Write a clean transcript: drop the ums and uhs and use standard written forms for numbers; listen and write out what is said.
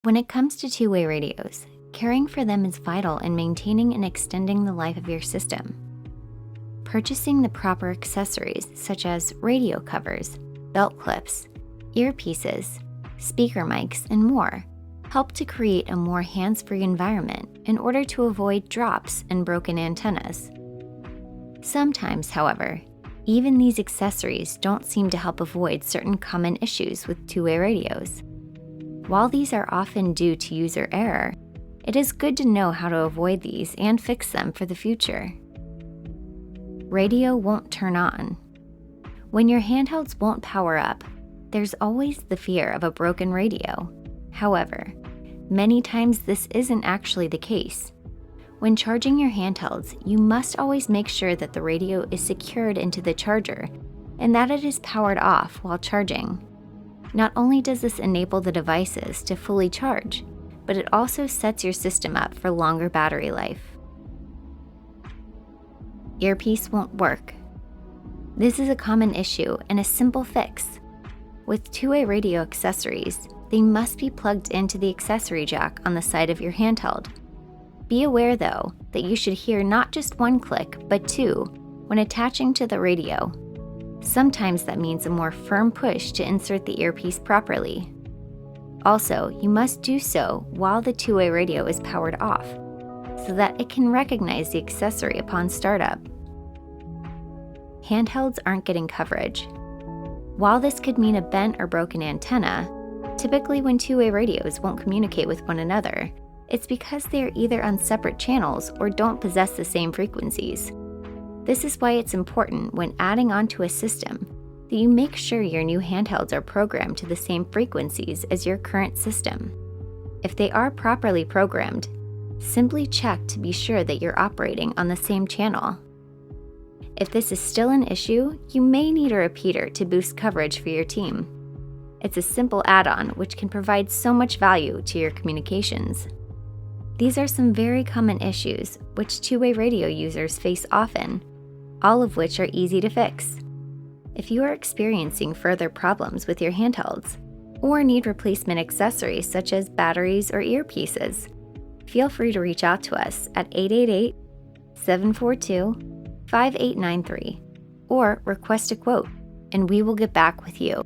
When it comes to two-way radios, caring for them is vital in maintaining and extending the life of your system. Purchasing the proper accessories such as radio covers, belt clips, earpieces, speaker mics, and more help to create a more hands-free environment in order to avoid drops and broken antennas. Sometimes, however, even these accessories don't seem to help avoid certain common issues with two-way radios. While these are often due to user error, it is good to know how to avoid these and fix them for the future. Radio won't turn on. When your handhelds won't power up, there's always the fear of a broken radio. However, many times this isn't actually the case. When charging your handhelds, you must always make sure that the radio is secured into the charger and that it is powered off while charging. Not only does this enable the devices to fully charge, but it also sets your system up for longer battery life. Earpiece won't work. This is a common issue and a simple fix. With two-way radio accessories, they must be plugged into the accessory jack on the side of your handheld. Be aware, though, that you should hear not just one click, but two, when attaching to the radio. Sometimes that means a more firm push to insert the earpiece properly. Also, you must do so while the two-way radio is powered off, so that it can recognize the accessory upon startup. Handhelds aren't getting coverage. While this could mean a bent or broken antenna, typically when two-way radios won't communicate with one another, it's because they are either on separate channels or don't possess the same frequencies. This is why it's important when adding onto a system that you make sure your new handhelds are programmed to the same frequencies as your current system. If they are properly programmed, simply check to be sure that you're operating on the same channel. If this is still an issue, you may need a repeater to boost coverage for your team. It's a simple add-on which can provide so much value to your communications. These are some very common issues which two-way radio users face often, all of which are easy to fix. If you are experiencing further problems with your handhelds, or need replacement accessories such as batteries or earpieces, feel free to reach out to us at 888-742-5893 or request a quote, and we will get back with you.